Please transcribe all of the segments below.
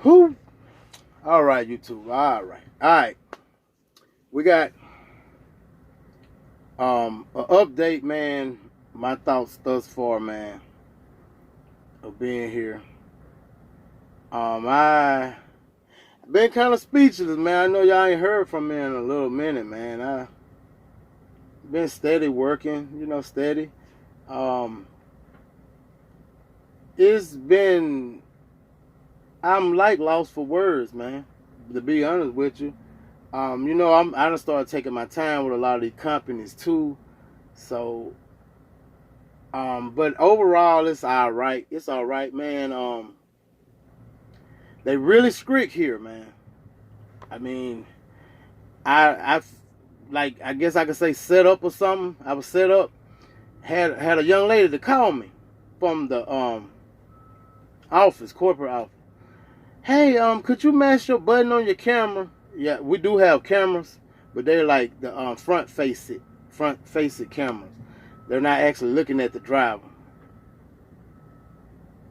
Who? All right, YouTube. All right. We got an update, man. My thoughts thus far, man, of being here. I been kind of speechless, man. I know y'all ain't heard from me in a little minute, man. I been steady working, steady. Um, it's been I'm like lost for words, man. To be honest with you, I done started taking my time with a lot of these companies too. So, but overall, it's all right. It's all right, man. They really strict here, man. I mean, I like I guess I could say set up or something. I was set up. Had a young lady to call me from the office, corporate office. Hey, could you mash your button on your camera? Yeah, we do have cameras, but they're like the front face it cameras. They're not actually looking at the driver.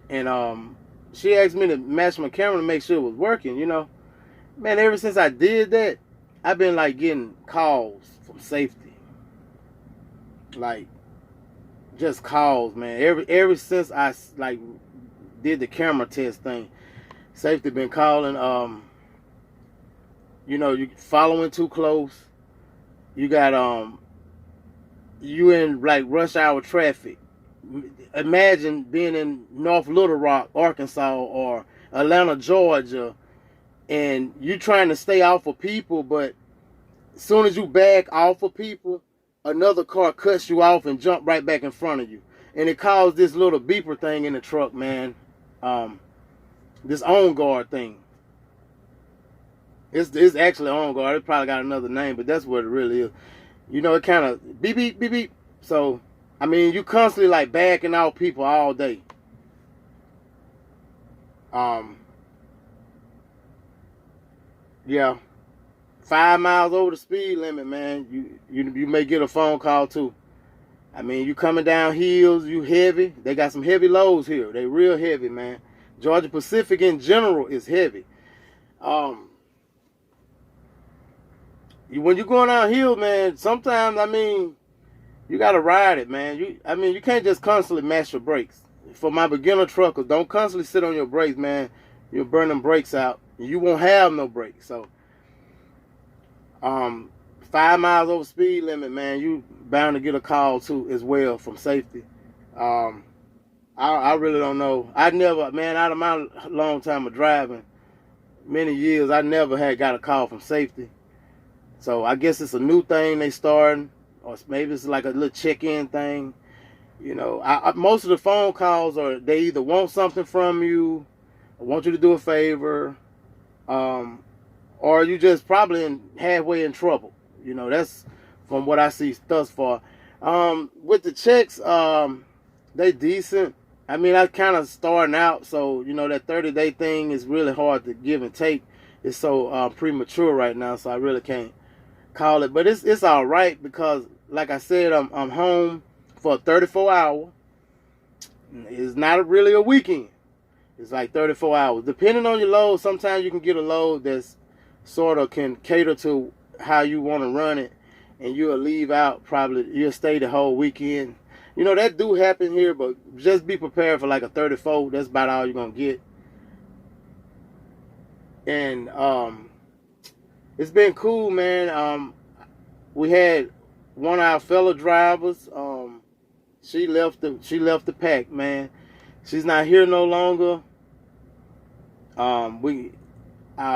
And she asked me to match my camera to make sure it was working. Man, ever since I did that, I've been like getting calls from safety, like just calls, man. Ever since I like did the camera test thing, safety been calling. You following too close. You got you in like rush hour traffic. Imagine being in North Little Rock, Arkansas, or Atlanta, Georgia, and you trying to stay off of people, but as soon as you back off of people, another car cuts you off and jump right back in front of you. And it caused this little beeper thing in the truck, man. This on guard thing. It's actually on guard. It probably got another name, but that's what it really is. It kind of beep, beep, beep, beep. So, I mean, you constantly like backing out people all day. Yeah. 5 miles over the speed limit, man. You may get a phone call too. I mean, you coming down hills, you heavy. They got some heavy loads here. They real heavy, man. Georgia Pacific in general is heavy. When you're going down hill, man, sometimes, I mean, you got to ride it, man. You can't just constantly mash your brakes. For my beginner truckers, don't constantly sit on your brakes, man. You'll burn them brakes out. And you won't have no brakes. So, 5 miles over speed limit, man, you bound to get a call too as well from safety. I really don't know. I never, man, out of my long time of driving, many years, I never had got a call from safety. So I guess it's a new thing they starting, or maybe it's like a little check-in thing. Most of the phone calls are they either want something from you, or want you to do a favor, or you just probably halfway in trouble. That's from what I see thus far. With the checks, they decent. I mean, I kind of starting out, so that 30-day thing is really hard to give and take. It's so premature right now, so I really can't call it. But it's all right because, like I said, I'm home for 34 hours. It's not really a weekend. It's like 34 hours. Depending on your load, sometimes you can get a load that's sort of can cater to how you want to run it, and you'll leave out probably, you'll stay the whole weekend. That do happen here, but just be prepared for like a 34. That's about all you're going to get. And it's been cool, man. We had one of our fellow drivers, she left the pack, man. She's not here no longer.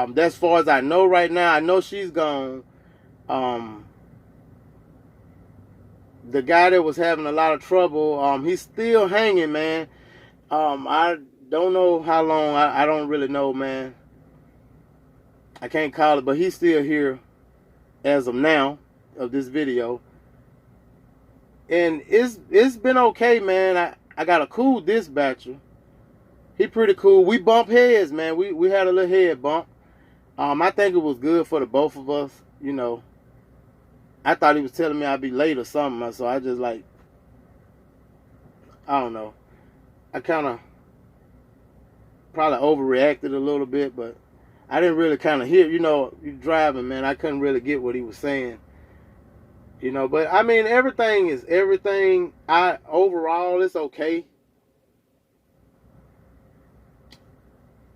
That's far as I know right now. I know she's gone. The guy that was having a lot of trouble, he's still hanging, man. I don't know how long. I don't really know, man. I can't call it, but he's still here as of now of this video. And it's been okay, man. I got a cool dispatcher. He pretty cool. We bump heads, man. We had a little head bump. I think it was good for the both of us, I thought he was telling me I'd be late or something, so I just like, I don't know. I kind of probably overreacted a little bit, but I didn't really kind of hear. You know, you driving, man. I couldn't really get what he was saying. You know, but I mean, everything is everything. Overall, it's okay.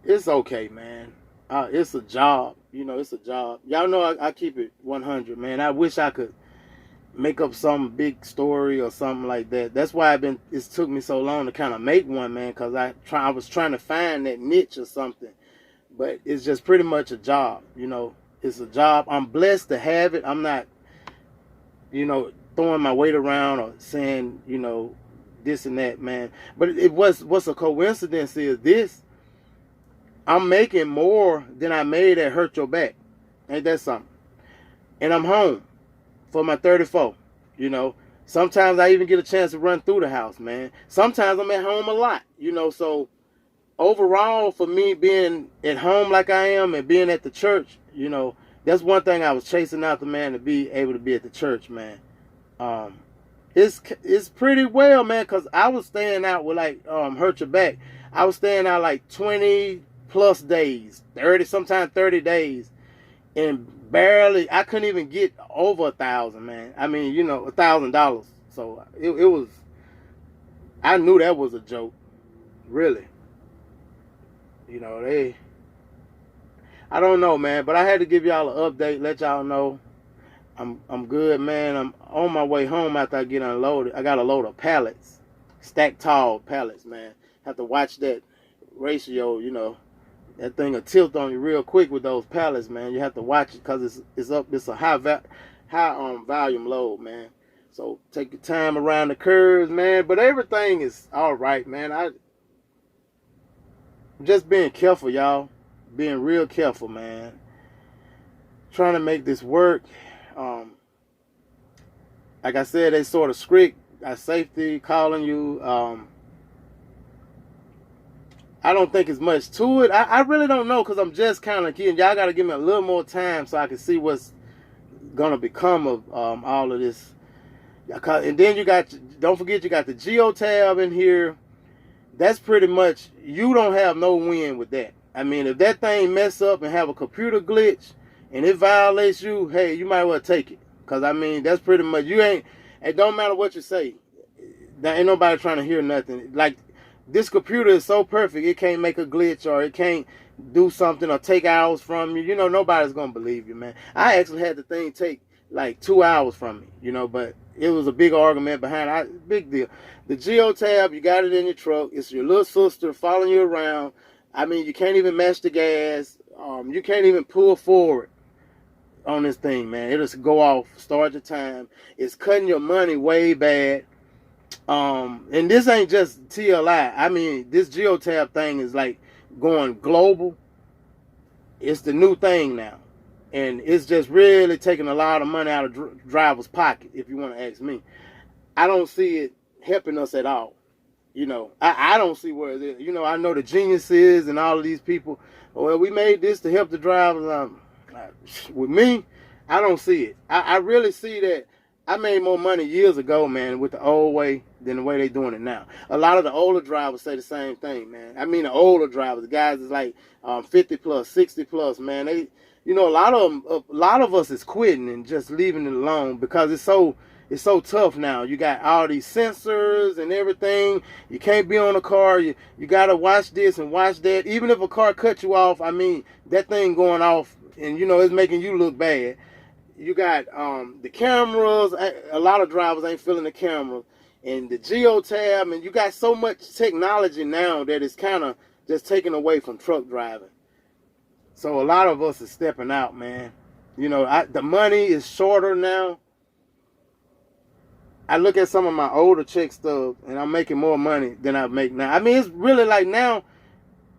It's okay, man. It's a job. You know, it's a job. Y'all know I keep it 100, man. I wish I could make up some big story or something like that. That's why it took me so long to kind of make one, man, because I was trying to find that niche or something. But it's just pretty much a job, you know. It's a job. I'm blessed to have it. I'm not, you know, throwing my weight around or saying, you know, this and that, man. But what's a coincidence is this. I'm making more than I made at Hurt Your Back. Ain't that something? And I'm home for my 34, you know. Sometimes I even get a chance to run through the house, man. Sometimes I'm at home a lot, you know. So overall, for me being at home like I am and being at the church, you know, that's one thing I was chasing after, man, to be able to be at the church, man. It's pretty well, man, because I was staying out with, like, Hurt Your Back. I was staying out like 20 plus days, 30, sometimes 30 days, and barely, I couldn't even get over 1,000, man. I mean, you know, $1,000. So it was, I knew that was a joke, really. You know, I don't know, man, but I had to give y'all an update, let y'all know I'm good, man. I'm on my way home after I get unloaded. I got a load of pallets, stacked tall pallets, man. Have to watch that ratio, you know. That thing will tilt on you real quick with those pallets, man. You have to watch it because it's a high volume load, man. So take your time around the curves, man. But everything is all right, man. I'm just being careful, y'all. Being real careful, man. Trying to make this work. Like I said, they sort of strict. Got safety calling you. I don't think it's much to it. I really don't know because I'm just kind of kidding. Y'all got to give me a little more time so I can see what's going to become of all of this. And then don't forget you got the Geotab in here. That's pretty much, you don't have no win with that. I mean, if that thing mess up and have a computer glitch and it violates you, hey, you might well take it. Because, I mean, that's pretty much, it don't matter what you say. There ain't nobody trying to hear nothing. Like, this computer is so perfect, it can't make a glitch or it can't do something or take hours from you. You know, nobody's going to believe you, man. I actually had the thing take like 2 hours from me, you know, but it was a big argument behind it. Big deal. The Geotab, you got it in your truck. It's your little sister following you around. I mean, you can't even match the gas. You can't even pull forward on this thing, man. It'll just go off, start your time. It's cutting your money way bad. And this ain't just TLI. I mean, this Geotab thing is like going global. It's the new thing now. And it's just really taking a lot of money out of drivers' pocket, if you want to ask me. I don't see it helping us at all. You know, I don't see where it is. You know, I know the geniuses and all of these people, well, we made this to help the drivers. With me, I don't see it. I really see that I made more money years ago, man, with the old way than the way they're doing it now. A lot of the older drivers say the same thing, man. I mean, the older drivers, the guys is like 50 plus, 60 plus, man. They, you know, a lot of us is quitting and just leaving it alone because it's so tough now. You got all these sensors and everything. You can't be on a car. You got to watch this and watch that. Even if a car cuts you off, I mean, that thing going off and, you know, it's making you look bad. You got the cameras. A lot of drivers ain't feeling the camera. And the Geotab. And you got so much technology now that it's kind of just taken away from truck driving. So a lot of us is stepping out, man. You know, the money is shorter now. I look at some of my older check stuff, and I'm making more money than I make now. I mean, it's really like now,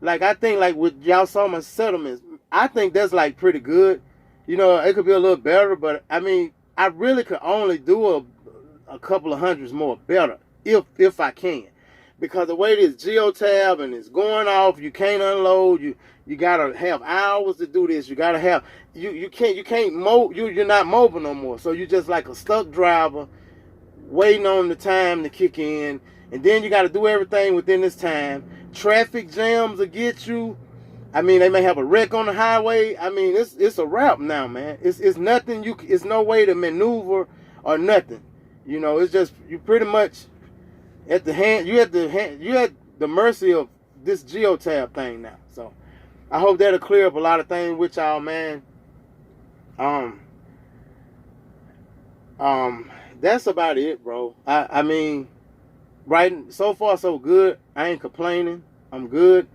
like I think like with y'all saw my settlements, I think that's like pretty good. You know, it could be a little better, but I mean, I really could only do a couple of hundreds more better if I can. Because the way this Geotab and it's going off, you can't unload, you gotta have hours to do this. You gotta have you're not mobile no more. So you're just like a stuck driver waiting on the time to kick in, and then you got to do everything within this time. traffic jams will get you. I mean, they may have a wreck on the highway. I mean, it's a wrap now, man. It's nothing it's no way to maneuver or nothing. You know, it's just you pretty much at the mercy of this Geotab thing now. So I hope that'll clear up a lot of things with y'all, man. That's about it, bro. I mean, right, so far so good. I ain't complaining. I'm good.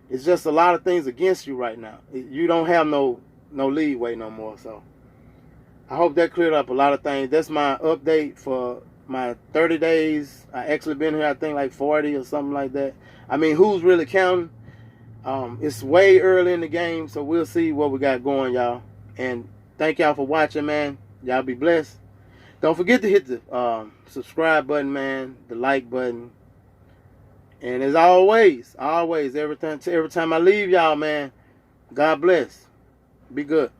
It's just a lot of things against you right now. You don't have no leeway no more. So I hope that cleared up a lot of things. That's my update for my 30 days. I actually been here, I think, like 40 or something like that. I mean, who's really counting? It's way early in the game, so we'll see what we got going, y'all. And thank y'all for watching, man. Y'all be blessed. Don't forget to hit the subscribe button, man, the like button. And as always, every time I leave y'all, man, God bless. Be good.